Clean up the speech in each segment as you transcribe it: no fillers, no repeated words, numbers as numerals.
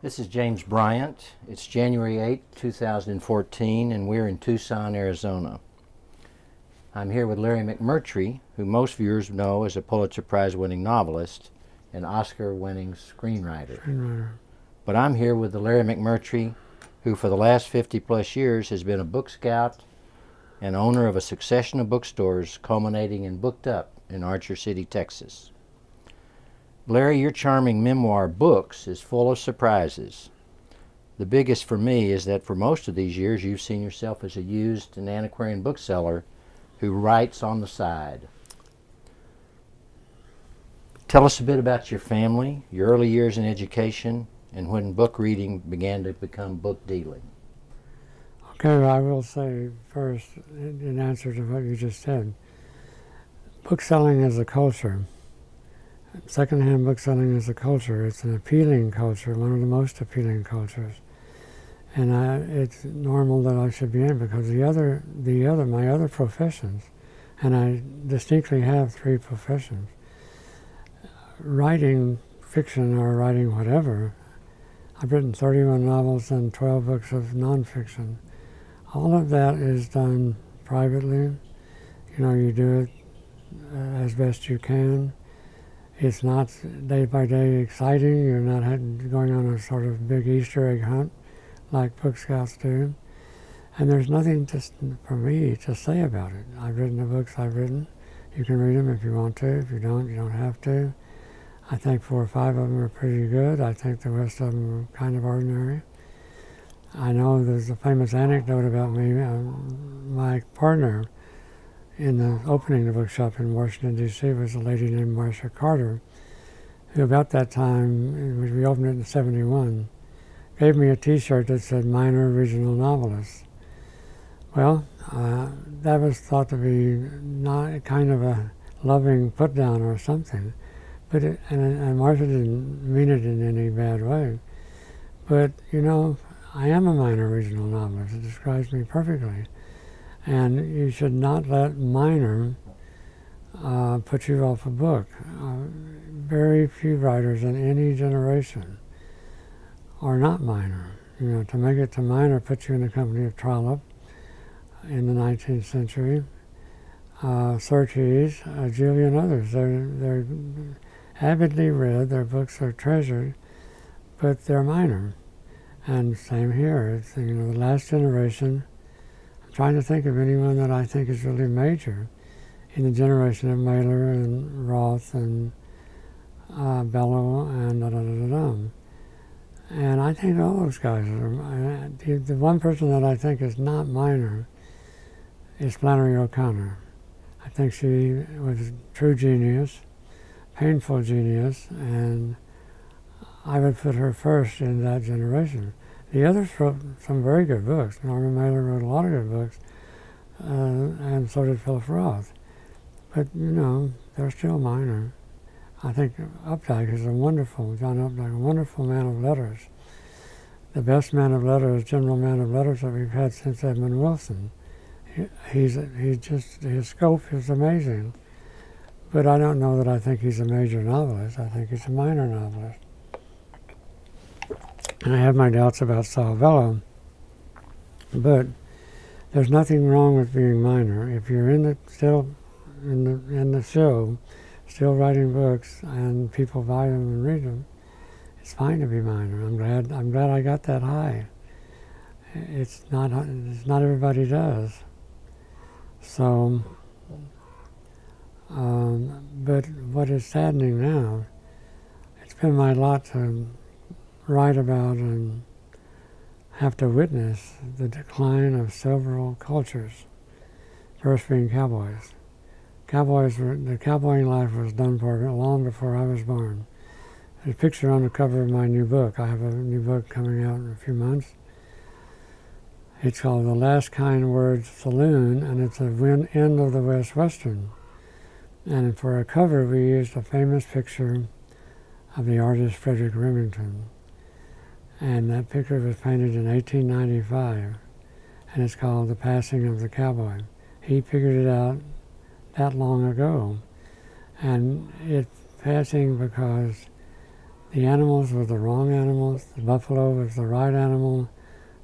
This is James Bryant. It's January 8, 2014, and we're in Tucson, Arizona. I'm here with Larry McMurtry, who most viewers know as a Pulitzer Prize-winning novelist and Oscar-winning screenwriter. But I'm here with the Larry McMurtry, who for the last 50-plus years has been a book scout and owner of a succession of bookstores culminating in Booked Up in Archer City, Texas. Larry, your charming memoir, Books, is full of surprises. The biggest for me is that for most of these years you've seen yourself as a used and antiquarian bookseller who writes on the side. Tell us a bit about your family, your early years in education, and when book reading began to become book dealing. Okay, well, I will say first, in answer to what you just said, bookselling is a culture. Secondhand bookselling is a culture. It's an appealing culture, one of the most appealing cultures. And it's normal that I should be in because my other professions, and I distinctly have three professions, writing fiction or writing whatever. I've written 31 novels and 12 books of nonfiction. All of that is done privately. You know, you do it as best you can. It's not day by day exciting. You're not going on a sort of big Easter egg hunt like book scouts do. And there's nothing for me to say about it. I've written the books I've written. You can read them if you want to. If you don't have to. I think 4 or 5 of them are pretty good. I think the rest of them are kind of ordinary. I know there's a famous anecdote about me. My partner in the opening the bookshop in Washington, D.C. was a lady named Marcia Carter, who about that time, we opened it in '71, gave me a T-shirt that said minor original novelist. Well, that was thought to be not kind of a loving put down or something, but and Marcia didn't mean it in any bad way. But you know, I am a minor original novelist. It describes me perfectly. And you should not let minor put you off a book. Very few writers in any generation are not minor. You know, to make it to minor puts you in the company of Trollope in the 19th century, Surtees, Julian, others. They're avidly read, their books are treasured, but they're minor. And same here. It's, you know, the last generation. Trying to think of anyone that I think is really major in the generation of Mailer and Roth and Bellow and da-da-da-da-dum. And I think all those guys are. The one person that I think is not minor is Flannery O'Connor. I think she was true genius, painful genius, and I would put her first in that generation. The others wrote some very good books. Norman Mailer wrote a lot of good books, and so did Philip Roth. But, you know, they're still minor. I think Updike is John Updike, a wonderful man of letters. The best man of letters, general man of letters that we've had since Edmund Wilson. His scope is amazing. But I don't know that I think he's a major novelist. I think he's a minor novelist. And I have my doubts about Saul Bellow, but there's nothing wrong with being minor. If you're still in the show, still writing books, and people buy them and read them, it's fine to be minor. I'm glad I got that high. It's not everybody does. So, but what is saddening now, it's been my lot to write about and have to witness the decline of several cultures, first being cowboys. The cowboying life was done for long before I was born. There's a picture on the cover of my new book. I have a new book coming out in a few months. It's called The Last Kind Word Saloon, and it's the end of the West Western. And for a cover, we used a famous picture of the artist Frederick Remington. And that picture was painted in 1895, and it's called The Passing of the Cowboy. He figured it out that long ago, and it's passing because The animals were the wrong animals. The buffalo was the right animal.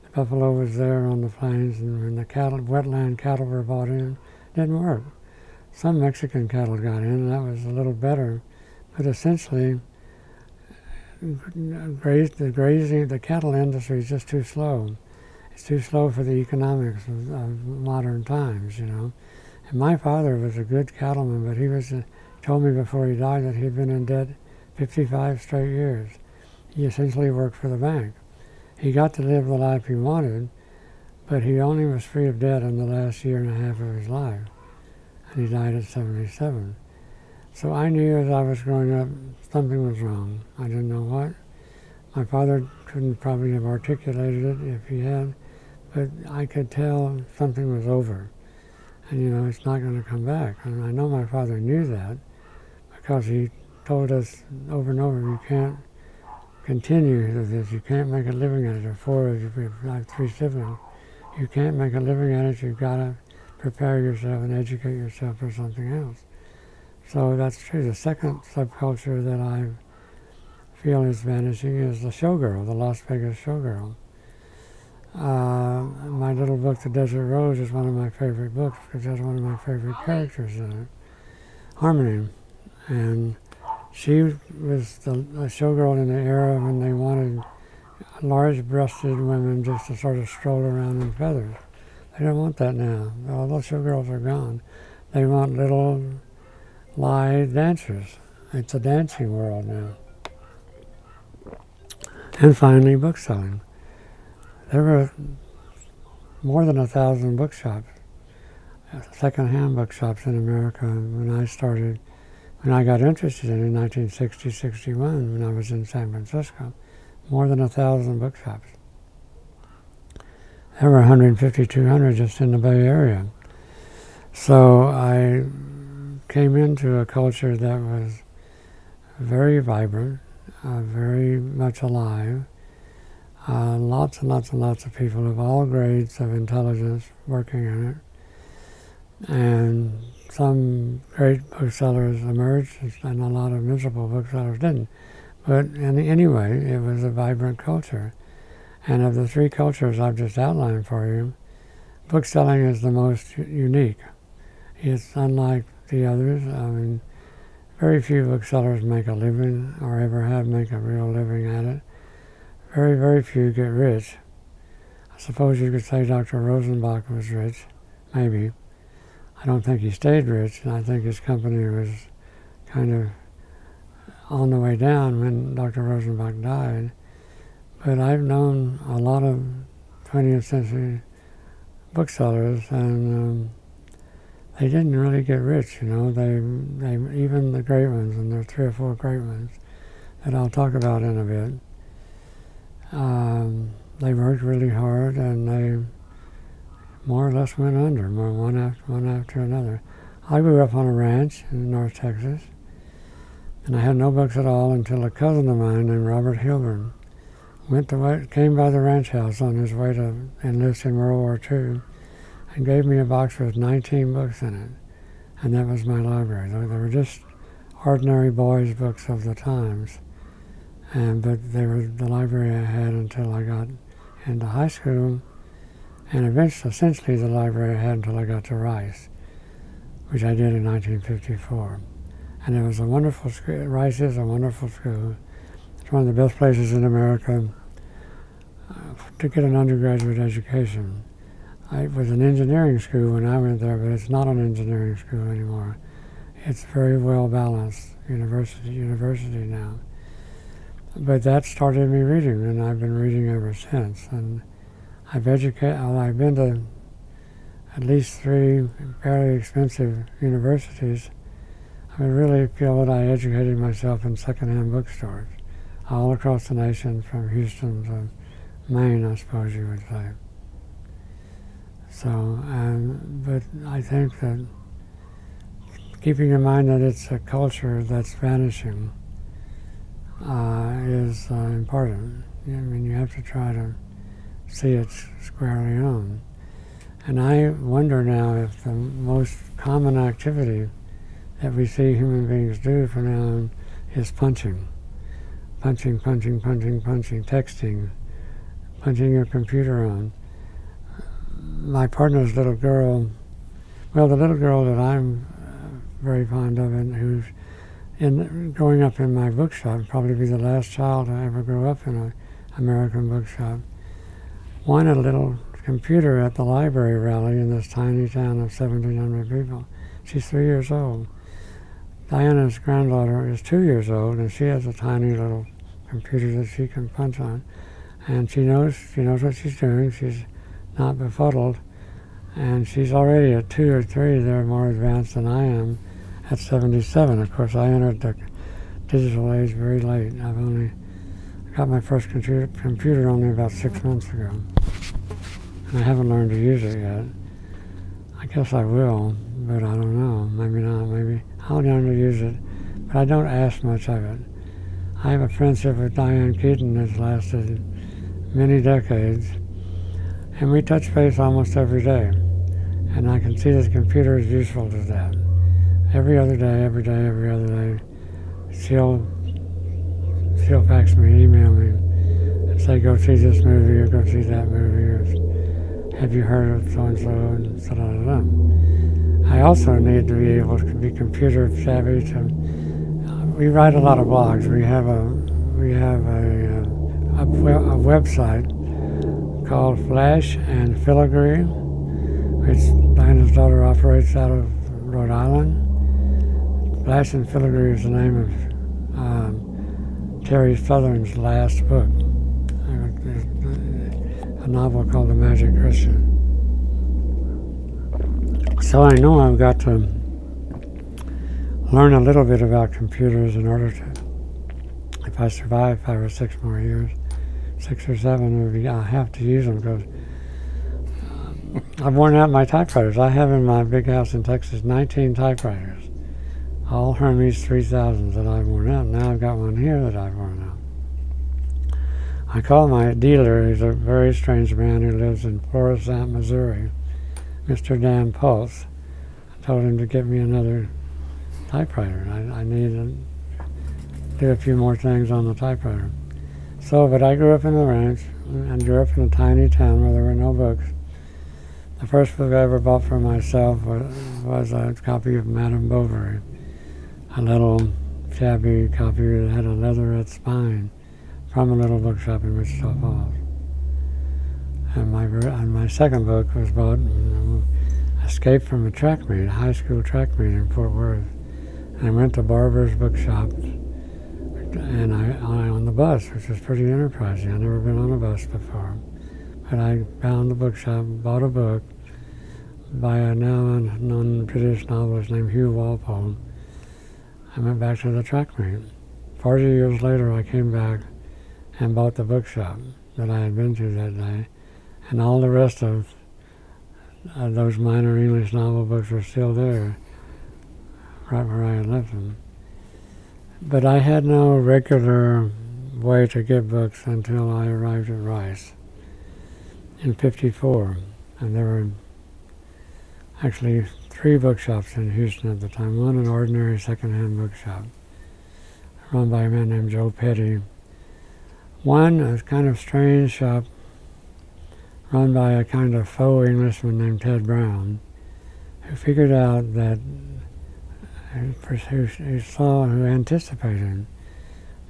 The buffalo was there on the plains, and when the cattle, wetland cattle were brought in, it didn't work. Some Mexican cattle got in, and that was a little better, but essentially, the cattle industry is just too slow. It's too slow for the economics of modern times, you know. And my father was a good cattleman, but he told me before he died that he'd been in debt 55 straight years. He essentially worked for the bank. He got to live the life he wanted, but he only was free of debt in the last year and a half of his life. And he died at 77. So I knew as I was growing up, something was wrong. I didn't know what. My father couldn't probably have articulated it if he had, but I could tell something was over. And you know, it's not going to come back. And I know my father knew that because he told us over and over, you can't continue this, you can't make a living at it. There are four of you, I have three siblings. You can't make a living at it, you've got to prepare yourself and educate yourself for something else. So that's true. The second subculture that I feel is vanishing is the showgirl, the Las Vegas showgirl. My little book, The Desert Rose, is one of my favorite books because it has one of my favorite characters in it, Harmony. And she was a showgirl in the era when they wanted large-breasted women just to sort of stroll around in feathers. They don't want that now. All those showgirls are gone. They want little live dancers. It's a dancing world now. And finally, book selling. There were more than 1,000 bookshops, second-hand bookshops in America when I got interested in 1960, 61, when I was in San Francisco. More than 1,000 bookshops. There were 150, 200 just in the Bay Area. So I came into a culture that was very vibrant, very much alive. Lots and lots and lots of people of all grades of intelligence working in it. And some great booksellers emerged, and a lot of miserable booksellers didn't. But anyway, it was a vibrant culture. And of the three cultures I've just outlined for you, bookselling is the most unique. It's unlike the others. I mean, very few booksellers make a living or ever have make a real living at it. Very, very few get rich. I suppose you could say Dr. Rosenbach was rich, maybe. I don't think he stayed rich, and I think his company was kind of on the way down when Dr. Rosenbach died. But I've known a lot of 20th century booksellers, and they didn't really get rich, you know. They even the great ones, and there are 3 or 4 great ones that I'll talk about in a bit. They worked really hard, and they more or less went under, one after another. I grew up on a ranch in North Texas, and I had no books at all until a cousin of mine named Robert Hilburn came by the ranch house on his way to enlist in World War II and gave me a box with 19 books in it, and that was my library. They were just ordinary boys' books of the times, but they were the library I had until I got into high school, and essentially the library I had until I got to Rice, which I did in 1954. And it was a wonderful school. Rice is a wonderful school. It's one of the best places in America to get an undergraduate education. It was an engineering school when I went there, but it's not an engineering school anymore. It's very well balanced university now. But that started me reading, and I've been reading ever since. And I've been to at least 3 fairly expensive universities. I really feel that I educated myself in secondhand bookstores all across the nation, from Houston to Maine, I suppose you would say. So, but I think that keeping in mind that it's a culture that's vanishing is important. I mean, you have to try to see it squarely on. And I wonder now if the most common activity that we see human beings do from now on is punching. punching, texting, punching your computer on. My partner's little girl, well, the little girl that I'm very fond of and who's growing up in my bookshop, probably be the last child to ever grow up in an American bookshop, wanted a little computer at the library rally in this tiny town of 1,700 people. She's 3 years old. Diana's granddaughter is 2 years old, and she has a tiny little computer that she can punch on. And she knows what she's doing. She's not befuddled. And she's already at 2 or 3. They're more advanced than I am at 77. Of course, I entered the digital age very late. I've only got my first computer only about 6 months ago. And I haven't learned to use it yet. I guess I will, but I don't know. Maybe not. Maybe I'll learn to use it, but I don't ask much of it. I have a friendship with Diane Keaton that's lasted many decades, and we touch base almost every day. And I can see this computer is useful to that. Every other day, every other day, she'll fax me, email me, and say, go see this movie or go see that movie, or have you heard of so-and-so, and so-da-da-da. I also need to be able to be computer savvy. We write a lot of blogs. We have a website called Flash and Filigree, which Diana's daughter operates out of Rhode Island. Flash and Filigree is the name of Terry Southern's last book, a novel called The Magic Christian. So I know I've got to learn a little bit about computers in order to, if I survive 5 or 6 more years, 6 or 7, I'll have to use them because I've worn out my typewriters. I have in my big house in Texas 19 typewriters, all Hermes 3000s that I've worn out. Now I've got one here that I've worn out. I call my dealer, he's a very strange man who lives in Florissant, Missouri, Mr. Dan Pulse. I told him to get me another typewriter. I need to do a few more things on the typewriter. So, but I grew up in the ranch and grew up in a tiny town where there were no books. The first book I ever bought for myself was a copy of Madame Bovary, a little shabby copy that had a leatherette spine from a little bookshop in Wichita Falls. And my second book was bought, Escape from a track meet, a high school track meet in Fort Worth. And I went to Barber's Bookshop, and I on the bus, which was pretty enterprising. I'd never been on a bus before. But I found the bookshop, bought a book by a now unknown British novelist named Hugh Walpole. I went back to the track meet. 40 years later, I came back and bought the bookshop that I had been to that day. And all the rest of those minor English novel books were still there, right where I had left them. But I had no regular way to get books until I arrived at Rice in '54. And there were actually 3 bookshops in Houston at the time. One, an ordinary secondhand bookshop run by a man named Joe Petty. One, a kind of strange shop run by a kind of faux Englishman named Ted Brown, who figured out that, who anticipated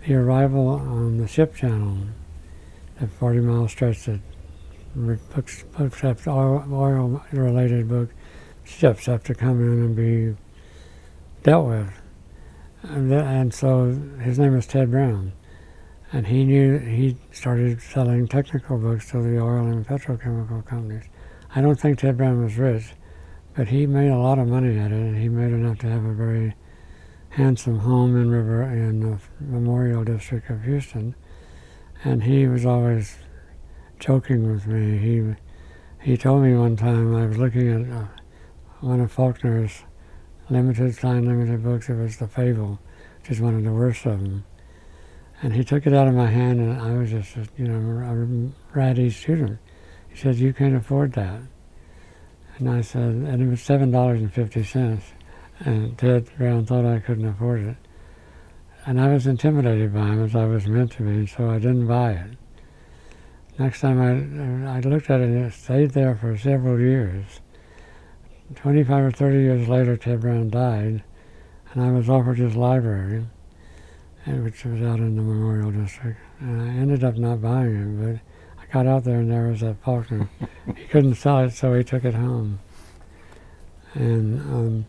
the arrival on the ship channel, the 40-mile stretch that books have oil-related ships have to come in and be dealt with. And so his name was Ted Brown. And he started selling technical books to the oil and petrochemical companies. I don't think Ted Brown was rich, but he made a lot of money at it, and he made enough to have a very handsome home in the Memorial District of Houston. And he was always joking with me. He told me one time, I was looking at one of Faulkner's limited books. It was The Fable, which is one of the worst of them. And he took it out of my hand, and I was just, a ratty student. He said, "You can't afford that." And I said, and it was $7.50. And Ted Brown thought I couldn't afford it. and I was intimidated by him as I was meant to be, so I didn't buy it. Next time I looked at it, and it stayed there for several years. 25 or 30 years later, Ted Brown died, and I was offered his library, which was out in the Memorial District, and I ended up not buying it, but I got out there and there was that Faulkner. He couldn't sell it, so he took it home. And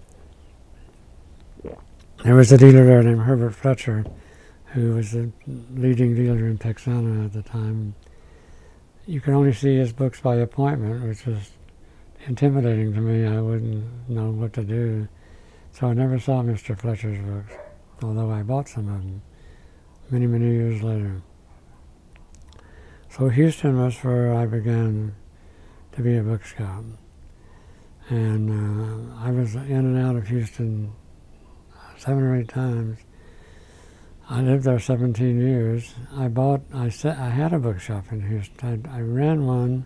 there was a dealer there named Herbert Fletcher, who was the leading dealer in Texana at the time. You could only see his books by appointment, which was intimidating to me. I wouldn't know what to do. So I never saw Mr. Fletcher's books, although I bought some of them many, many years later. So Houston was where I began to be a book scout. And I was in and out of Houston 7 or 8 times. I lived there 17 years. I had a bookshop in Houston. I ran one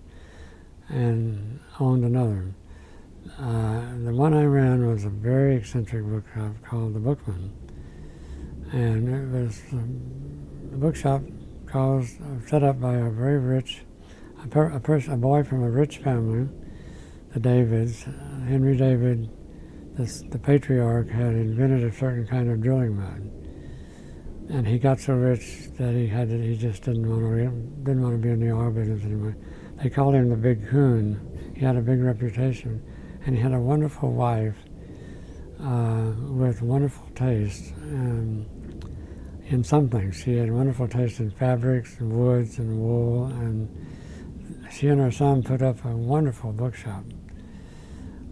and owned another. The one I ran was a very eccentric bookshop called The Bookman. And it was the bookshop set up by a very rich, a boy from a rich family, the Davids. Henry David, the patriarch, had invented a certain kind of drilling mud. And he got so rich that he just didn't want to be in the oil business anymore. They called him the Big Coon. He had a big reputation, and he had a wonderful wife with wonderful taste in some things. She had wonderful taste in fabrics and woods and wool, and she and her son put up a wonderful bookshop.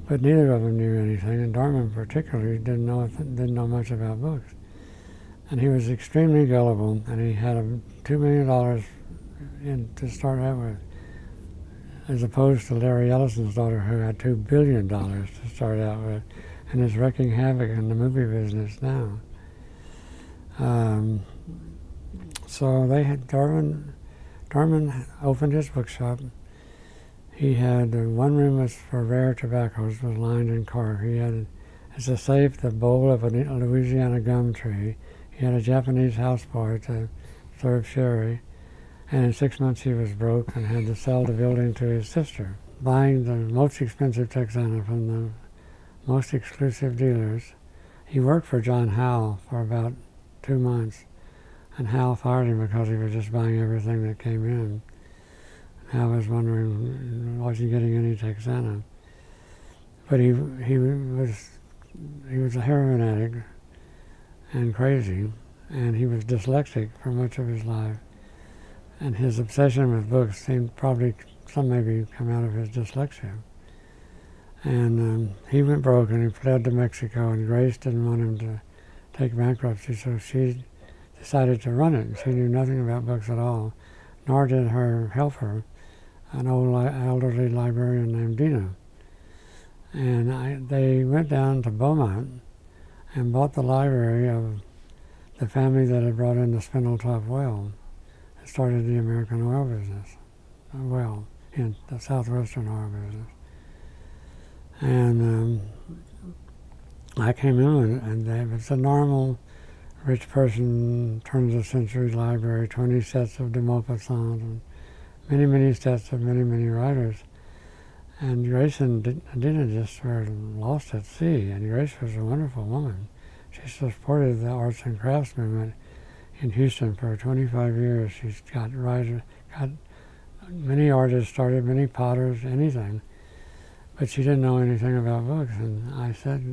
But neither of them knew anything, and Darman particularly didn't know much about books. And he was extremely gullible, and he had $2 million to start out with, as opposed to Larry Ellison's daughter, who had $2 billion to start out with, and is wreaking havoc in the movie business now. So they had Darman opened his bookshop. He had one room was for rare tobaccos, was lined in cork. He had as a safe the bowl of a Louisiana gum tree. He had a Japanese houseboy to serve sherry, and in 6 months he was broke and had to sell the building to his sister, buying the most expensive Texana from the most exclusive dealers. He worked for John Howell for about 2 months, and Howell fired him because he was just buying everything that came in. Howell was wondering, was he getting any Texana? But he was a heroin addict and crazy, and he was dyslexic for much of his life. And his obsession with books seemed probably some maybe come out of his dyslexia. And he went broke and he fled to Mexico, and Grace didn't want him to take bankruptcy, so she decided to run it. She knew nothing about books at all, nor did her helper, an old elderly librarian named Dina. And they went down to Beaumont and bought the library of the family that had brought in the Spindletop well. It started the American oil business, in the southwestern oil business. And I came in, and it's a normal rich person, turn-of-the-century library, 20 sets of de Maupassant, and many, many sets of many, many writers. And Grace and Dina just were lost at sea, and Grace was a wonderful woman. She supported the arts and crafts movement in Houston for 25 years. She's got many artists started, many potters, anything. But she didn't know anything about books, and I said,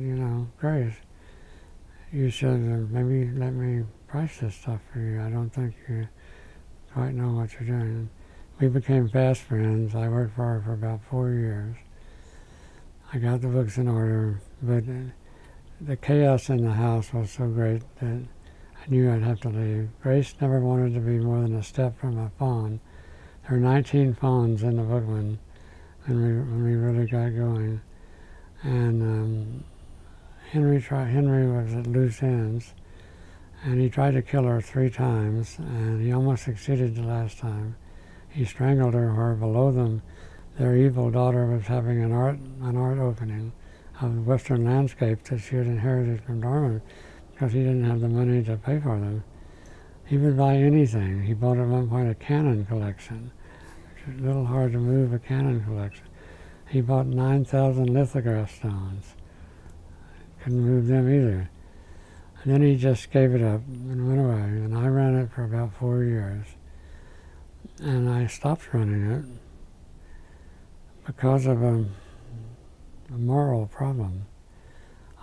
Grace, you should maybe let me price this stuff for you. I don't think you quite know what you're doing. We became fast friends. I worked for her for about 4 years. I got the books in order, but the chaos in the house was so great that I knew I'd have to leave. Grace never wanted to be more than a step from a phone. There were 19 phones in the Bookman when we really got going. And Henry was at loose ends, and he tried to kill her 3 times, and he almost succeeded the last time. He strangled her where below them their evil daughter was having an art opening of the Western landscape that she had inherited from Darman. because he didn't have the money to pay for them. He would buy anything. He bought at one point a Canon collection. It's a little hard to move a Canon collection. He bought 9,000 lithograph stones. Couldn't move them either. And then he just gave it up and went away. And I ran it for about 4 years. And I stopped running it because of a moral problem.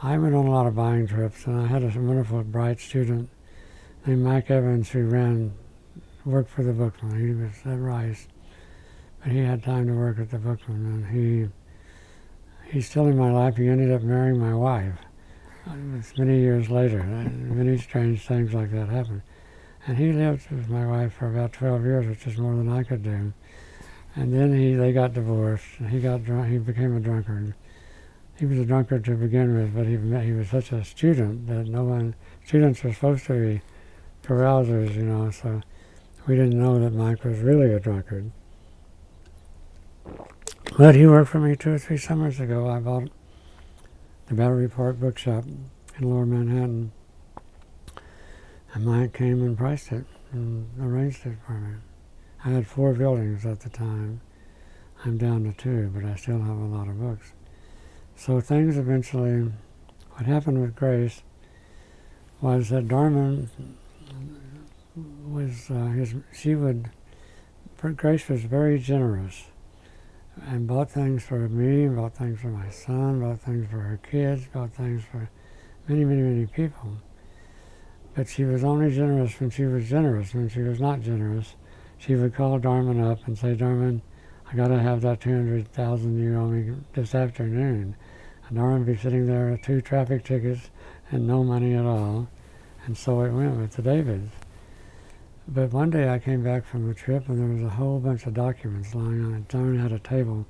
I went on a lot of buying trips, and I had a wonderful, bright student named Mike Evans who worked for the Bookman. He was at Rice, but he had time to work at the Bookman, and he's still in my life. He ended up marrying my wife. It was many years later. Many strange things like that happened. And he lived with my wife for about 12 years, which is more than I could do. And then they got divorced, and he got drunk. He became a drunkard. He was a drunkard to begin with, but he was such a student that students were supposed to be carousers, you know, so we didn't know that Mike was really a drunkard. But he worked for me 2 or 3 summers ago. I bought the Battery Park Bookshop in Lower Manhattan, and Mike came and priced it and arranged it for me. I had 4 buildings at the time. I'm down to 2, but I still have a lot of books. So things eventually, what happened with Grace was that Darman was, Grace was very generous and bought things for me, bought things for my son, bought things for her kids, bought things for many, many, many people. But she was only generous when she was generous. When she was not generous, she would call Darman up and say, Darman, I got to have that $200,000 you owe me this afternoon. And Darman would be sitting there with 2 traffic tickets and no money at all. And so it went with the Davids. But one day I came back from a trip and there was a whole bunch of documents lying on it. Darman had a table,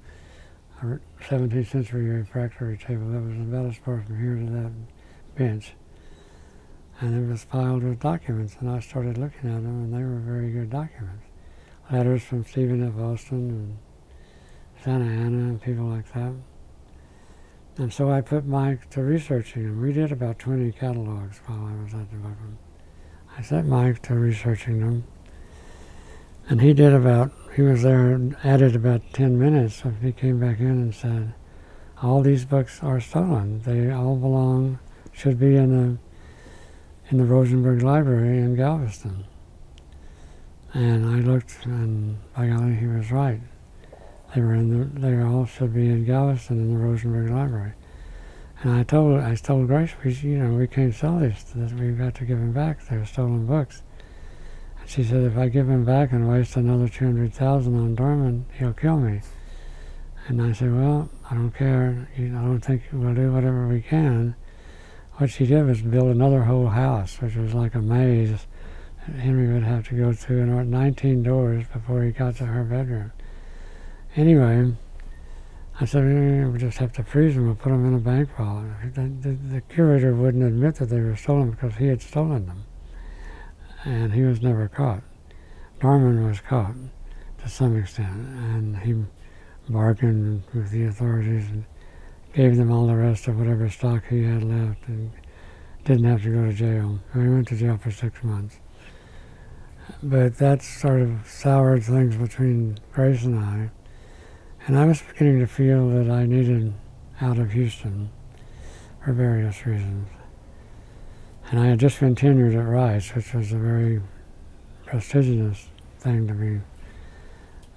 a 17th century refractory table that was about as far from here to that bench. And it was piled with documents, and I started looking at them, and they were very good documents. Letters from Stephen F. Austin and Santa Ana and people like that. And so I put Mike to researching them. We did about 20 catalogs while I was at the Bookman. I set Mike to researching them, and he was there and added about 10 minutes, so he came back in and said, all these books are stolen. They all should be in the Rosenberg Library in Galveston. And I looked, and by golly, he was right. They all should be in Galveston in the Rosenberg Library. And I told Grace, we can't sell these. We've got to give them back. They're stolen books. And she said, if I give them back and waste another $200,000 on Darman, he'll kill me. And I said, well, I don't care. I don't think we'll do whatever we can. What she did was build another whole house, which was like a maze. Henry would have to go through 19 doors before he got to her bedroom. Anyway, I said, we just have to freeze them and put them in a bank vault. The curator wouldn't admit that they were stolen because he had stolen them. And he was never caught. Darman was caught to some extent, and he bargained with the authorities and gave them all the rest of whatever stock he had left and didn't have to go to jail. He went to jail for 6 months. But that sort of soured things between Grace and I. And I was beginning to feel that I needed out of Houston for various reasons. And I had just been tenured at Rice, which was a very prestigious thing to be.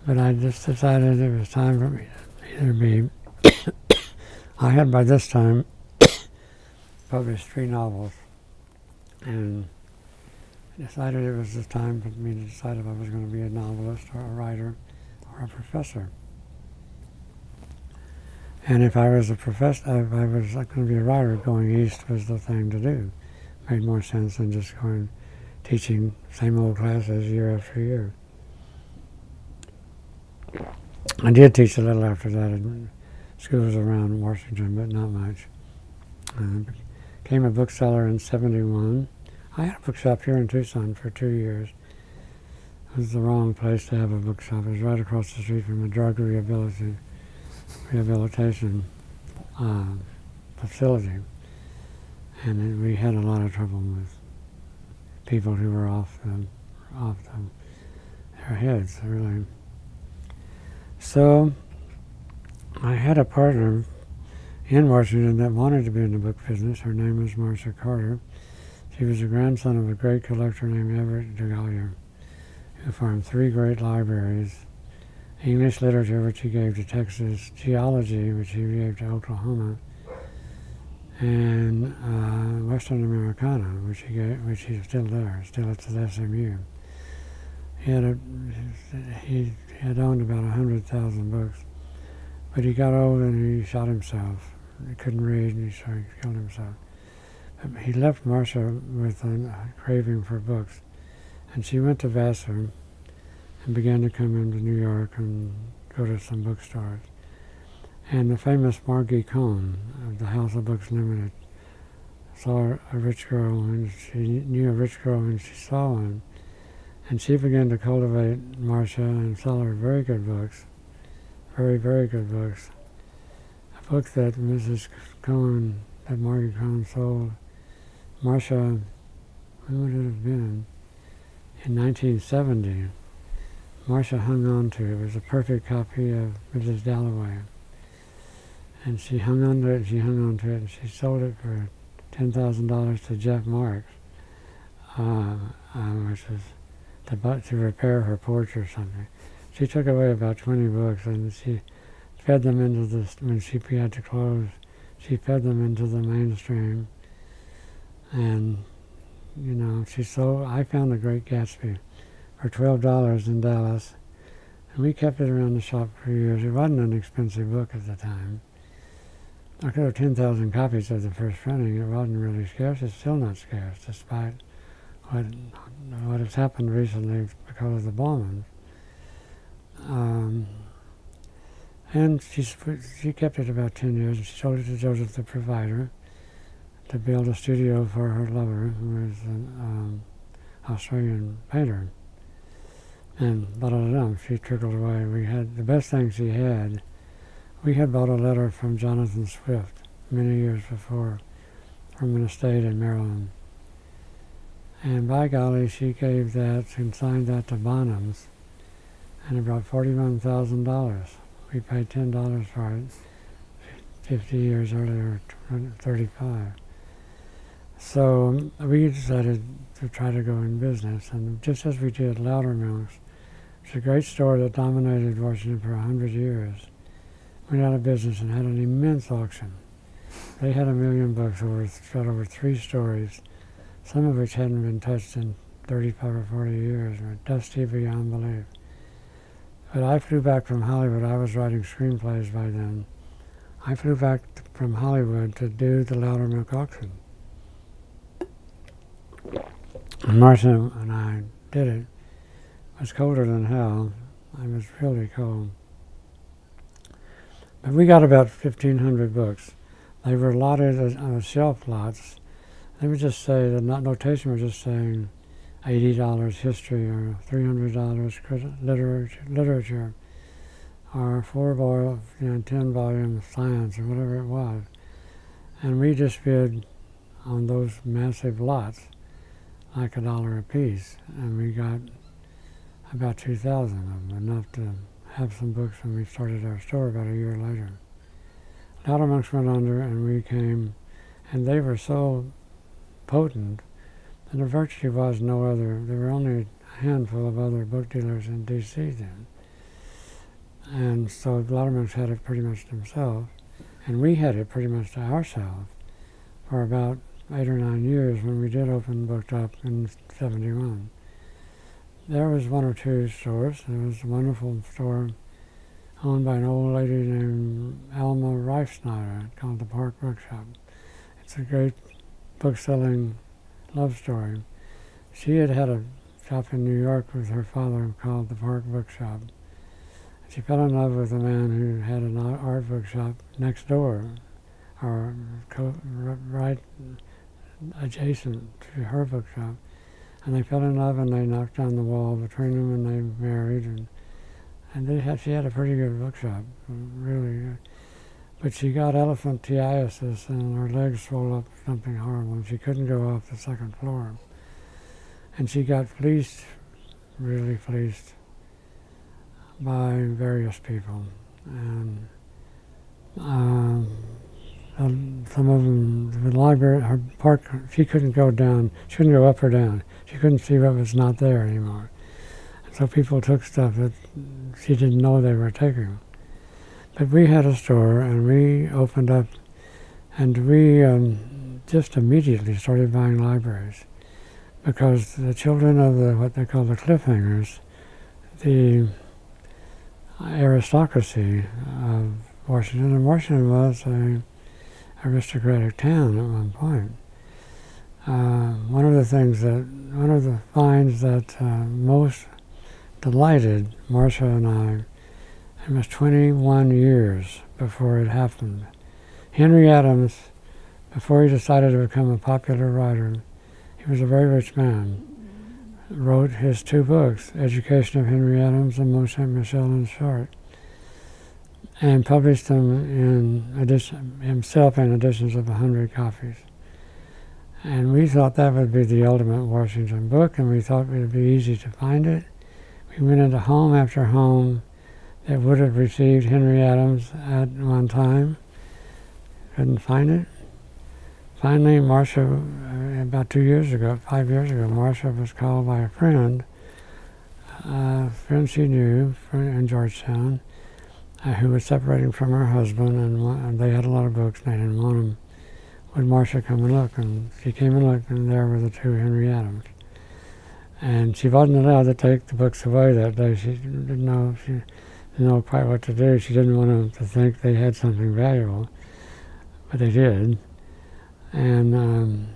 But I just decided it was time for me to either be I had by this time published 3 novels, and decided it was the time for me to decide if I was going to be a novelist or a writer or a professor. And if I was a professor, if I was going to be a writer, going east was the thing to do. Made more sense than just going teaching same old classes year after year. I did teach a little after that in schools around Washington, but not much. Became a bookseller in '71. I had a bookshop here in Tucson for 2 years. It was the wrong place to have a bookshop. It was right across the street from a drug rehabilitation facility. And we had a lot of trouble with people who were off their heads, really. So I had a partner in Washington that wanted to be in the book business. Her name was Marcia Carter. She was the grandson of a great collector named Everett DeGolyer, who formed 3 great libraries: English literature, which he gave to Texas, geology, which he gave to Oklahoma, and Western Americana, which he's still there, still at the SMU. He had owned about 100,000 books, but he got old and he shot himself. He couldn't read, and so he killed himself. But he left Marcia with a craving for books, and she went to Vassar and began to come into New York and go to some bookstores. And the famous Margie Cohn of the House of Books Limited saw a rich girl, and she knew a rich girl when she saw one. And she began to cultivate Marcia and sell her very good books, very, very good books. A book that Mrs. Cohn, that Margie Cohn sold Marcia, when would it have been? In 1970. Marcia hung on to it. It was a perfect copy of Mrs. Dalloway. And she hung on to it, and she hung on to it, and she sold it for $10,000 to Jeff Marks, which was to repair her porch or something. She took away about 20 books, and she fed them into when she had to close, she fed them into the mainstream. And, you know, I found The Great Gatsby for $12 in Dallas, and we kept it around the shop for years. It wasn't an expensive book at the time. I could have 10,000 copies of the first printing. It wasn't really scarce. It's still not scarce, despite what has happened recently because of the bombings. And she kept it about 10 years, and she sold it to Joseph the Provider to build a studio for her lover, who was an Australian painter. And she trickled away. We had the best thing she had. We had bought a letter from Jonathan Swift many years before from an estate in Maryland. And by golly, she gave that and signed that to Bonhams, and it brought $41,000. We paid $10 for it 50 years earlier, 35. So we decided to try to go in business, and just as we did Loudermilk's, it's a great store that dominated Washington for 100 years, went out of business and had an immense auction. They had 1 million books spread over 3 stories, some of which hadn't been touched in 35 or 40 years, were dusty beyond belief. But I flew back from Hollywood. I was writing screenplays by then. I flew back from Hollywood to do the Loudermilk auction. And Marcia and I did it. It was colder than hell. It was really cold. But we got about 1,500 books. They were allotted as shelf lots. They would just say, the notation was just saying $80 history, or $300 literature, or 10 volume science, or whatever it was. And we just bid on those massive lots like $1 a piece, and we got about 2,000 of them, enough to have some books when we started our store about a year later. Loudermilk's went under, and we came, and they were so potent that there virtually was no other. There were only a handful of other book dealers in D.C. then. And so Loudermilk's had it pretty much themselves, and we had it pretty much to ourselves for about 8 or 9 years when we did open Booked Up in '71. There was 1 or 2 stores. There was a wonderful store owned by an old lady named Alma Reifsnyder called the Park Bookshop. It's a great book-selling love story. She had had a shop in New York with her father called the Park Bookshop. She fell in love with a man who had an art bookshop next door, or right adjacent to her bookshop. And they fell in love, and they knocked down the wall between them, and they married. And she had a pretty good bookshop, really. But she got elephantiasis and her legs swelled up something horrible, and she couldn't go off the second floor. And she got fleeced, really fleeced, by various people. And some of them, the library, her part, she couldn't go down, she couldn't go up or down. She couldn't see what was not there anymore. And so people took stuff that she didn't know they were taking. But we had a store, and we opened up, and we just immediately started buying libraries, because the children of the, what they call the cliffhangers, the aristocracy of Washington, and Washington was an aristocratic town at one point. One of the finds that most delighted Marcia and I, it was 21 years before it happened. Henry Adams, before he decided to become a popular writer, he was a very rich man, wrote his 2 books, Education of Henry Adams and Michel in Short, and published them himself in editions of 100 copies. And we thought that would be the ultimate Washington book, and we thought it would be easy to find it. We went into home after home that would have received Henry Adams at one time. Couldn't find it. Finally, Marcia, about 5 years ago, Marcia was called by a friend she knew in Georgetown, who was separating from her husband, and they had a lot of books, and they didn't want them. Would Marcia come and look? And she came and looked, and there were the 2 Henry Adams. And she wasn't allowed to take the books away that day. She didn't know quite what to do. She didn't want them to think they had something valuable, but they did. And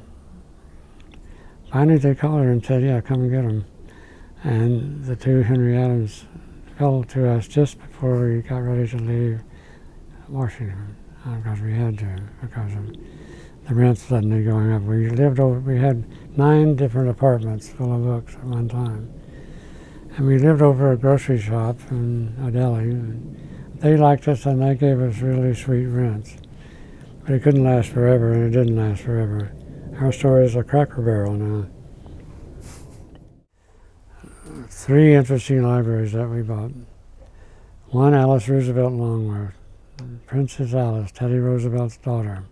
finally they called her and said, yeah, come and get them. And the 2 Henry Adams fell to us just before we got ready to leave Washington, because we had to, because of the rent suddenly going up. We had 9 different apartments full of books at one time. And we lived over a grocery shop in a deli. And they liked us, and they gave us really sweet rents. But it couldn't last forever, and it didn't last forever. Our store is a Cracker Barrel now. 3 interesting libraries that we bought. One, Alice Roosevelt Longworth, Princess Alice, Teddy Roosevelt's daughter,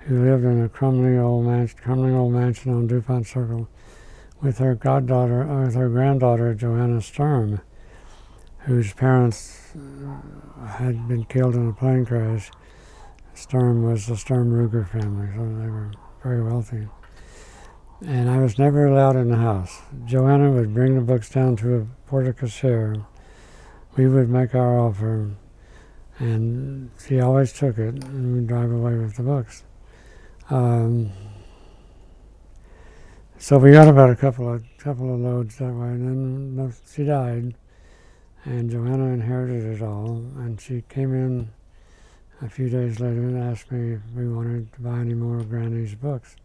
who lived in a crumbling old mansion on DuPont Circle with her granddaughter, Joanna Sturm, whose parents had been killed in a plane crash. Sturm was the Sturm-Ruger family, so they were very wealthy. And I was never allowed in the house. Joanna would bring the books down to a porte-cochere. We would make our offer, and she always took it, and we'd drive away with the books. So we got about a couple of loads that way, and then she died, and Joanna inherited it all, and she came in a few days later and asked me if we wanted to buy any more of Granny's books.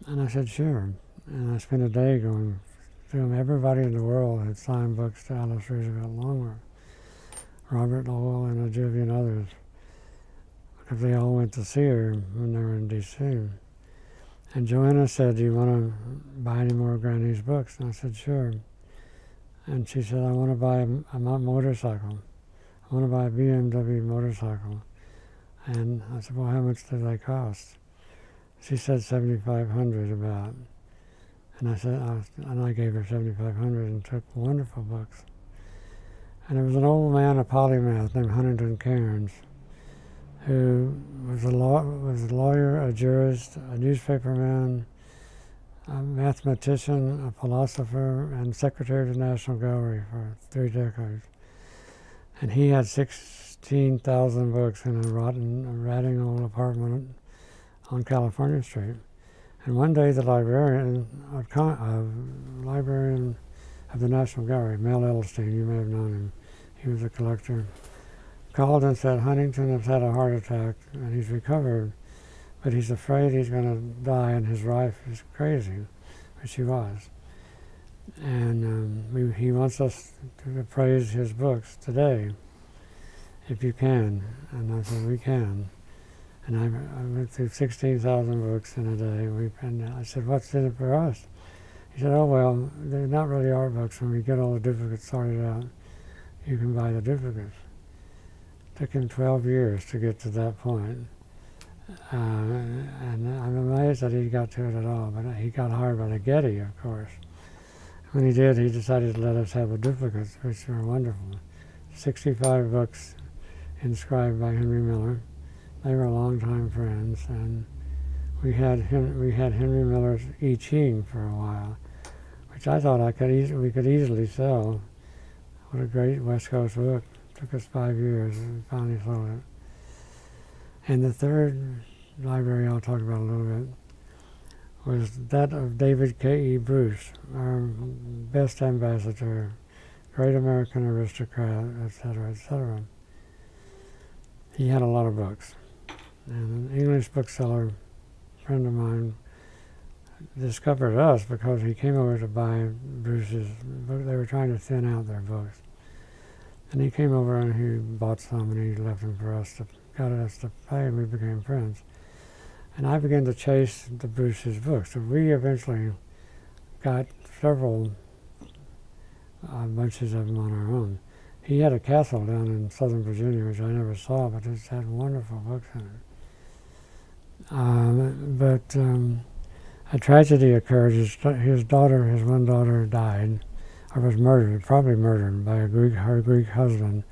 And I said, sure. And I spent a day going through them. Everybody in the world had signed books to Alice Roosevelt Longworth, Robert Lowell and a jillion others, because they all went to see her when they were in D.C. And Joanna said, do you want to buy any more of Granny's books? And I said, sure. And she said, I want to buy a motorcycle. I want to buy a BMW motorcycle. And I said, well, how much do they cost? She said $7,500 about. And I said, and I gave her $7,500 and took wonderful books. And there was an old man, a polymath named Huntington Cairns, who was a lawyer, a jurist, a newspaperman, a mathematician, a philosopher, and secretary of the National Gallery for 3 decades. And he had 16,000 books in a ratting old apartment on California Street. And one day the librarian of the National Gallery, Mel Edelstein, you may have known him, he was a collector, called and said, Huntington has had a heart attack and he's recovered, but he's afraid he's going to die and his wife is crazy, which she was. And he wants us to praise his books today. if you can. And I said, we can. And I went through 16,000 books in a day. And I said, what's in it for us? He said, oh, well, they're not really art books. When we get all the duplicates sorted out, you can buy the duplicates. It took him 12 years to get to that point. And I'm amazed that he got to it at all. But he got hired by the Getty, of course. When he did, he decided to let us have the duplicates, which were wonderful. 65 books inscribed by Henry Miller. They were longtime friends, and we had Henry Miller's I Ching for a while, which I thought we could easily sell. What a great West Coast book. It took us 5 years and finally sold it. And the third library I'll talk about a little bit was that of David K.E. Bruce, our best ambassador, great American aristocrat, etc., etc. He had a lot of books. And an English bookseller friend of mine discovered us because he came over to buy Bruce's book. They were trying to thin out their books. And he came over and he bought some and he left them for us, got us to pay, and we became friends. And I began to chase the Bruce's books. So we eventually got several bunches of them on our own. He had a castle down in Southern Virginia, which I never saw, but it had wonderful books in it. A tragedy occurred. His one daughter died, or was murdered, probably murdered by her Greek husband,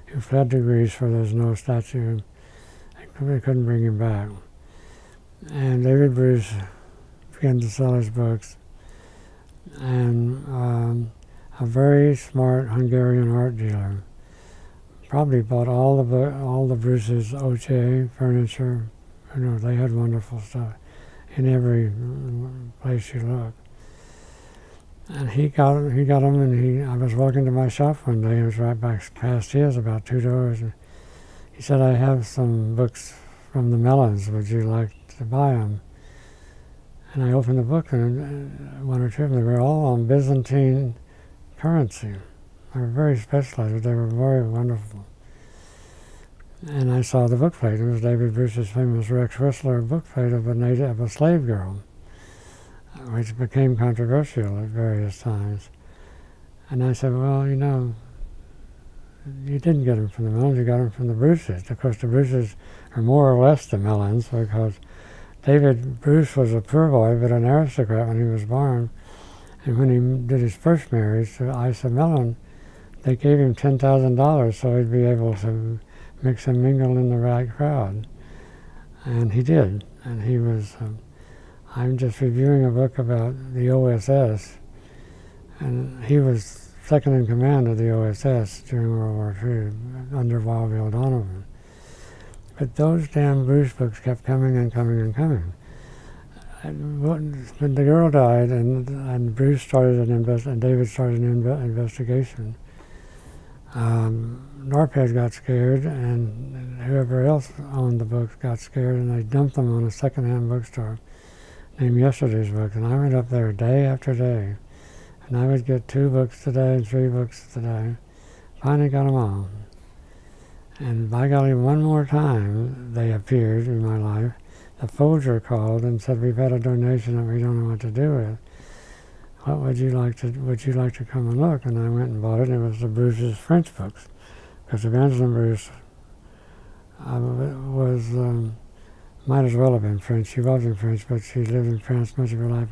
who fled to Greece where there's no statue. They couldn't bring him back. And David Bruce began to sell his books. And a very smart Hungarian art dealer probably bought all the Bruce's Oce furniture. You know, they had wonderful stuff in every place you look. And he got them, and I was walking to my shop one day, and it was right back past his, about 2 doors, and he said, I have some books from the Mellons, would you like to buy them? And I opened the book, and one or two of them, they were all on Byzantine currency. They were very specialized, but they were very wonderful. And I saw the bookplate. It was David Bruce's famous Rex Whistler bookplate of a slave girl, which became controversial at various times. And I said, well, you know, you didn't get them from the Mellons, you got them from the Bruces. Of course, the Bruces are more or less the Mellons, because David Bruce was a poor boy, but an aristocrat when he was born. And when he did his first marriage to Isa Mellon, they gave him $10,000 so he'd be able to mix and mingle in the right crowd. And he did. And he was, I'm just reviewing a book about the OSS, and he was second in command of the OSS during World War II under Wild Bill Donovan. But those damn Bruce books kept coming and coming and coming. And when the girl died, and Bruce started and David started an investigation, Norped got scared, and whoever else owned the books got scared, and they dumped them on a secondhand bookstore named Yesterday's Books. And I went up there day after day, and I would get 2 books today and 3 books today. Finally got them all. And by golly, one more time they appeared in my life. The Folger called and said, we've had a donation that we don't know what to do with. What would you like to come and look? And I went and bought it, and it was the Bruce's French books. Because Evangeline Bruce might as well have been French. She wasn't French, but she lived in France much of her life.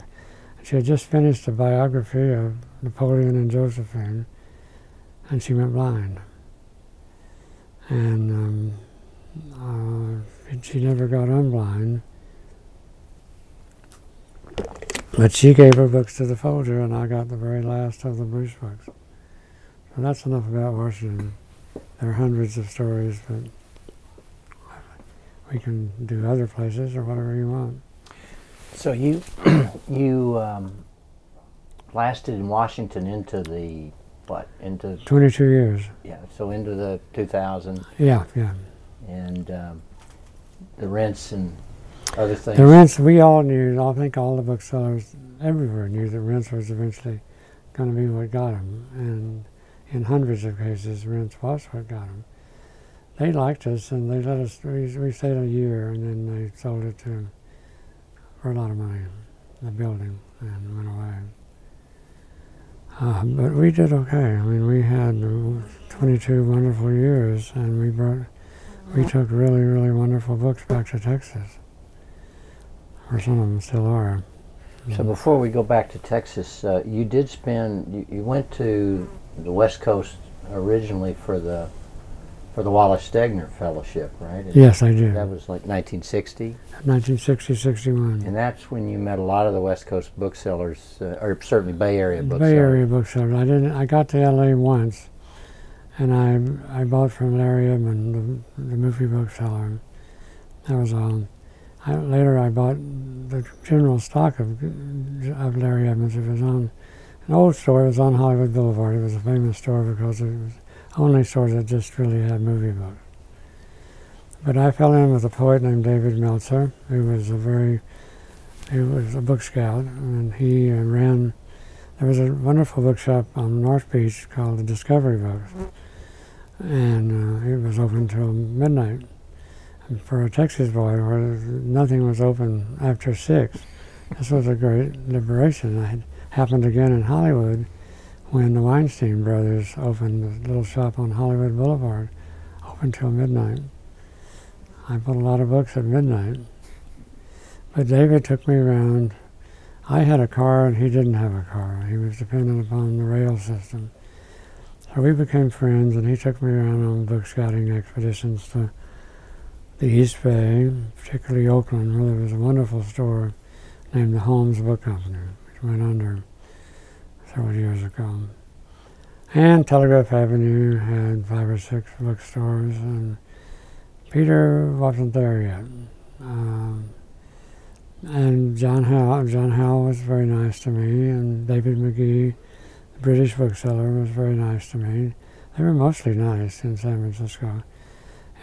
She had just finished a biography of Napoleon and Josephine, and she went blind. And she never got unblind. But she gave her books to the Folger, and I got the very last of the Bruce books. So that's enough about Washington. There are hundreds of stories, but we can do other places or whatever you want. So you lasted in Washington into the what? Into 22 years. Yeah. So into the 2000. Yeah. And the rents and other things. The rents, we all knew. I think all the booksellers everywhere knew that rents was eventually going to be what got them, and in hundreds of cases, rents was what got them. they liked us, and they let us. We stayed a year, and then they sold it for a lot of money, the building, and went away. But we did okay. I mean, we had 22 wonderful years, and we took really, really wonderful books back to Texas, or some of them still are. So before we go back to Texas, you did you went to the West Coast originally for the Wallace Stegner Fellowship, right? Yes, I did. That was like 1960? 1960, 61. And that's when you met a lot of the West Coast booksellers, or certainly Bay Area booksellers. Bay Area booksellers. I got to LA once, and I bought from Larry Edmund, the movie bookseller. That was all. Later I bought the general stock of Larry Edmunds. It was on an old store. It was on Hollywood Boulevard. It was a famous store because it was the only store that just really had movie books. But I fell in with a poet named David Meltzer, who was a book scout, and he ran. There was a wonderful bookshop on North Beach called the Discovery Books, and it was open till midnight. And for a Texas boy, where nothing was open after 6, this was a great liberation. It happened again in Hollywood when the Weinstein brothers opened a little shop on Hollywood Boulevard, open till midnight. I bought a lot of books at midnight. But David took me around. I had a car and he didn't have a car. He was dependent upon the rail system. So we became friends, and he took me around on book scouting expeditions to the East Bay, particularly Oakland, where there was a wonderful store named the Holmes Book Company, which went under several years ago. And Telegraph Avenue had 5 or 6 bookstores, and Peter wasn't there yet. And John Howell was very nice to me, and David McGee, the British bookseller, was very nice to me. They were mostly nice in San Francisco.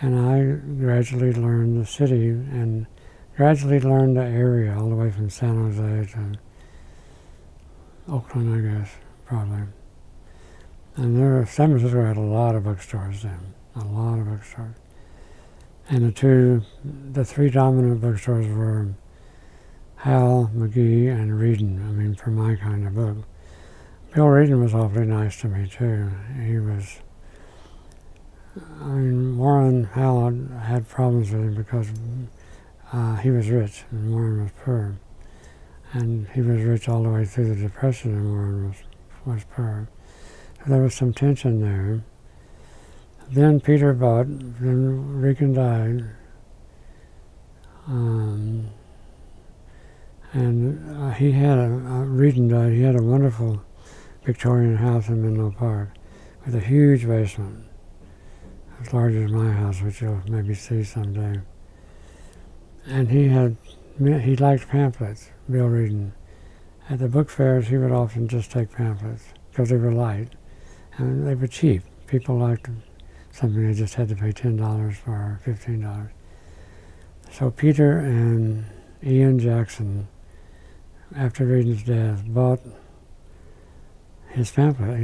And I gradually learned the city and gradually learned the area, all the way from San Jose to Oakland, I guess, probably. And San Francisco had a lot of bookstores then, a lot of bookstores. And the 3 dominant bookstores were Howell, McGee, and Reeden, I mean, for my kind of book. Bill Reeden was awfully nice to me, too. Warren Howell had problems with him because he was rich and Warren was poor. And he was rich all the way through the Depression, and Warren was poor. So there was some tension there. Then Peter bought, then Rican died. Reeden died. He had a wonderful Victorian house in Menlo Park with a huge basement, as large as my house, which you'll maybe see someday. And he liked pamphlets, Bill Reeden. At the book fairs, he would often just take pamphlets because they were light and they were cheap. People liked something they just had to pay $10 for, or $15. So Peter and Ian Jackson, after Reedon's death, bought his pamphlet,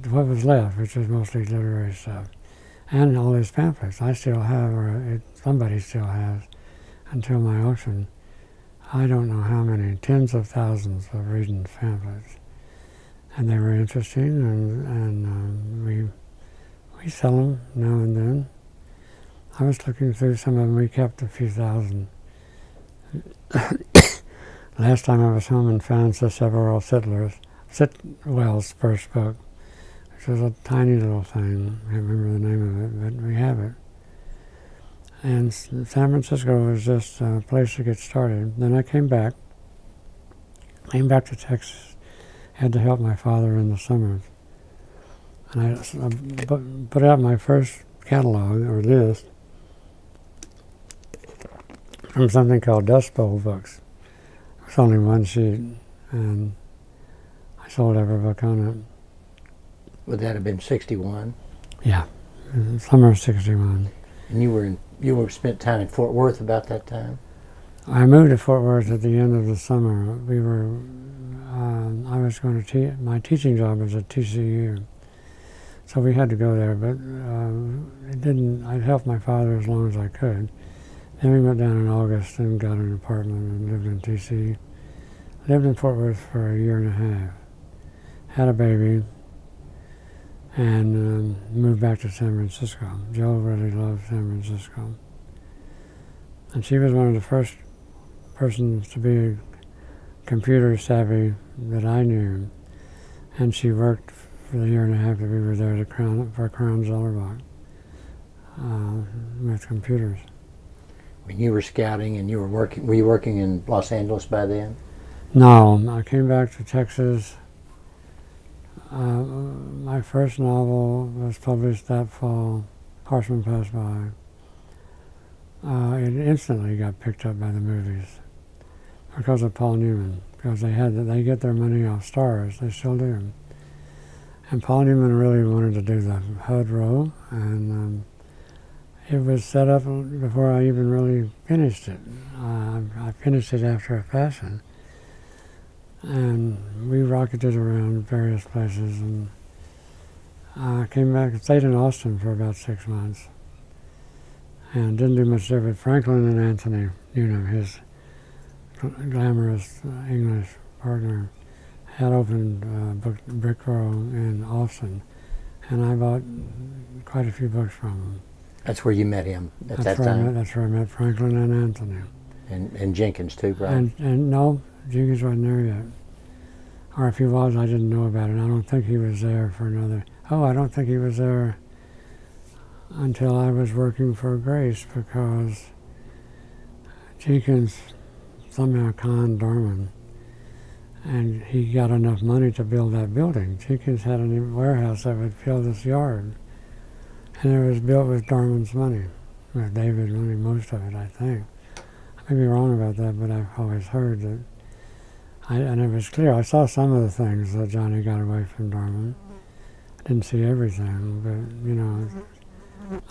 what was left, which was mostly literary stuff, and all his pamphlets. I still have, or somebody still has, until my auction. I don't know how many, tens of thousands of Reedon's pamphlets. And they were interesting, and we sell them now and then. I was looking through some of them. We kept a few thousand. Last time I was home and found Several Sitwell's first book, which was a tiny little thing. I can't remember the name of it, but we have it. And San Francisco was just a place to get started. Then I came back to Texas, had to help my father in the summers. And I put out my first catalog, or list, from something called Dust Bowl Books. It was only 1 sheet, and I sold every book on it. Would that have been 61? Yeah, summer of 61. And you spent time in Fort Worth about that time? I moved to Fort Worth at the end of the summer. I was going to my teaching job was at TCU, so we had to go there. But I'd helped my father as long as I could. Then we went down in August and got an apartment and lived in D.C. Lived in Fort Worth for a year and a half. Had a baby and moved back to San Francisco. Joe really loved San Francisco. And she was one of the first persons to be computer savvy that I knew. And she worked for the year and a half that we were there for Crown Zellerbach with computers. When you were scouting and you were working, were you working in Los Angeles by then? No, I came back to Texas. My first novel was published that fall, Horseman Pass By. It instantly got picked up by the movies because of Paul Newman, because they get their money off stars, they still do. And Paul Newman really wanted to do the HUD role, and it was set up before I even really finished it. I finished it after a fashion. And we rocketed around various places, and I came back and stayed in Austin for about 6 months. And didn't do much there, but Franklin and Anthony, his glamorous English partner, had opened Brick Row in Austin, and I bought quite a few books from him. That's where you met him at that time? That's where I met Franklin and Anthony. And Jenkins too, right? And no, Jenkins wasn't there yet. Or if he was, I didn't know about it. I don't think he was there for another... I don't think he was there until I was working for Grace, because Jenkins somehow conned Dorman, and he got enough money to build that building. Jenkins had a warehouse that would fill this yard, and it was built with Dorman's money, with David's money, most of it, I think. I may be wrong about that, but I've always heard that. And it was clear. I saw some of the things that Johnny got away from Dorman. I didn't see everything, but,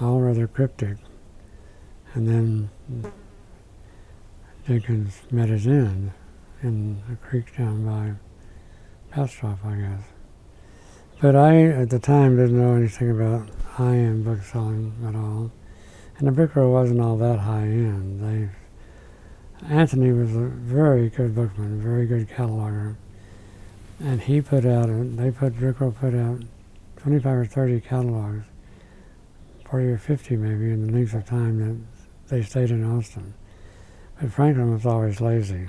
all rather cryptic. And then Jenkins met his end in a creek down by Bastrop, I guess. But I, at the time, didn't know anything about high-end book selling at all. And the Brick Row wasn't all that high-end. Anthony was a very good bookman, a very good cataloger. And he put out, Brick Row put out 25 or 30 catalogs, 40 or 50 maybe, in the length of time that they stayed in Austin. But Franklin was always lazy.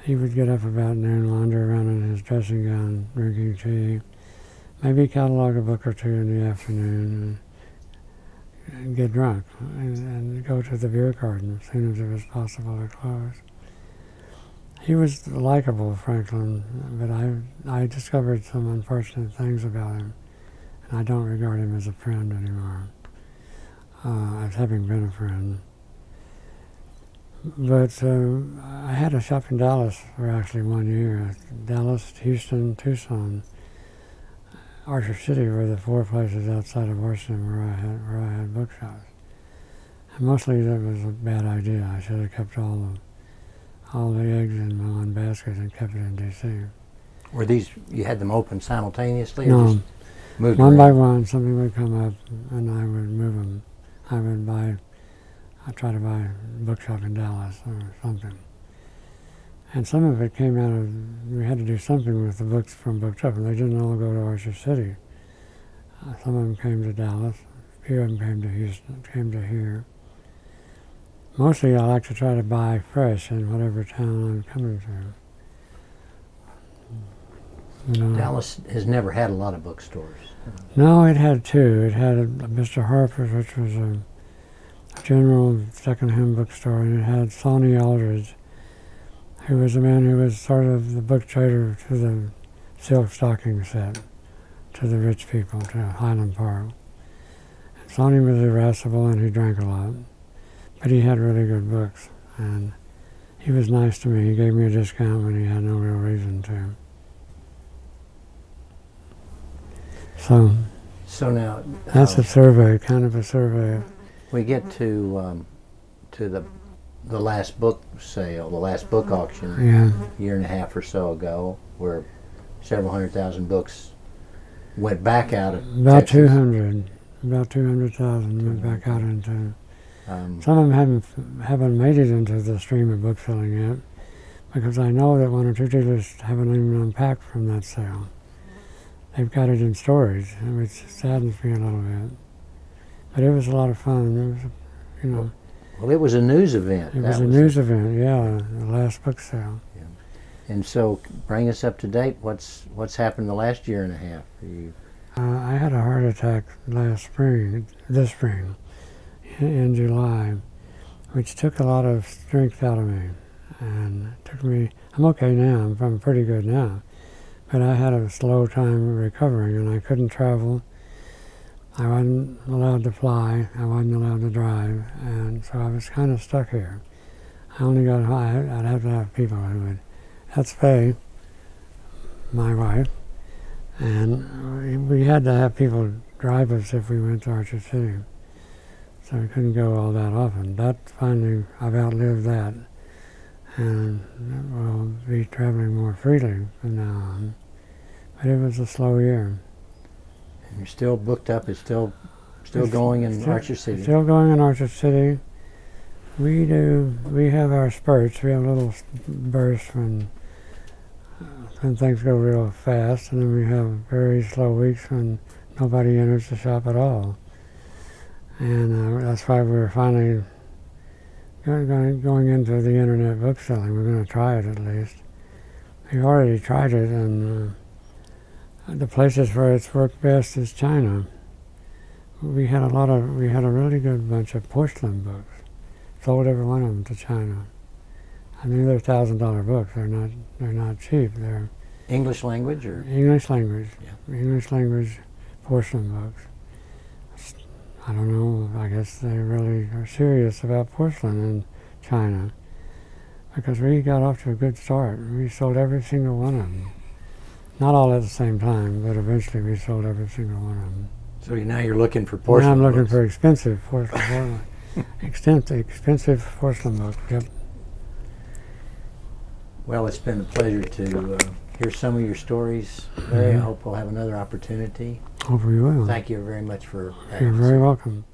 He would get up about noon, wander around in his dressing gown, drinking tea, maybe catalog a book or two in the afternoon, and get drunk and go to the beer garden as soon as it was possible to close. He was likable, Franklin, but I discovered some unfortunate things about him, and I don't regard him as a friend anymore, as having been a friend. But I had a shop in Dallas for actually 1 year. Dallas, Houston, Tucson, Archer City were the 4 places outside of Washington where I had bookshops. And mostly that was a bad idea. I should have kept all the eggs in my one basket and kept it in D.C. Were these, you had them open simultaneously? No, or just moved one around? by one, something would come up and I would move them. I'd try to buy a bookshop in Dallas or something. And some of it came out of, we had to do something with the books from Bookshop, and they didn't all go to Archer City. Some of them came to Dallas, a few of them came to Houston, came to here. Mostly I like to try to buy fresh in whatever town I'm coming to. Dallas has never had a lot of bookstores. No, it had 2. It had Mr. Harper's, which was a general second-hand bookstore, and it had Sonny Aldridge, who was a man who was sort of the book trader to the silk stocking set, to the rich people, to Highland Park. And Sonny was irascible and he drank a lot, but he had really good books, and he was nice to me. He gave me a discount when he had no real reason to. So now that's a survey, kind of a survey. We get to the last book sale, the last book auction, a year and a half or so ago, where several 100,000 books went back out of About Texas. 200. about 200,000 went back out into. Um, Some of them haven't made it into the stream of book selling yet, because I know that one or two dealers haven't even unpacked from that sale. They've got it in storage, which saddens me a little bit. But it was a lot of fun. It was, you know. well, it was a news event. It was a news event, yeah, the last book sale. And so, bring us up to date. What's happened the last year and a half? I had a heart attack this spring, in July, which took a lot of strength out of me. And it took me, I'm okay now, I'm pretty good now. But I had a slow time recovering, and I couldn't travel. I wasn't allowed to fly, I wasn't allowed to drive, and so I was kind of stuck here. I only got, I'd have to have people who would, that's Faye, my wife, and we had to have people drive us if we went to Archer City. So we couldn't go all that often. That finally, I've outlived that, and we'll be traveling more freely from now on. But it was a slow year. And you're still booked up. It's still going in Archer City. Still going in Archer City. We have our spurts. We have little bursts when things go real fast, and then we have very slow weeks when nobody enters the shop at all. And that's why we're finally going into the internet book selling. We're going to try it at least. We've already tried it, and the places where it's worked best is China. We had a really good bunch of porcelain books. Sold every one of them to China. I mean, they're $1,000 books. They're not cheap. They're English language or English language. Yeah. English language porcelain books. I don't know. I guess they really are serious about porcelain in China, because we got off to a good start. We sold every single one of them. Not all at the same time, but eventually we sold every single one of them. So now you're looking for porcelain. Now I'm looking books. for expensive porcelain. expensive porcelain books. Yep. Well, it's been a pleasure to hear some of your stories, Larry. I hope we'll have another opportunity. Hopefully we will. Thank you very much for having You're us. very welcome.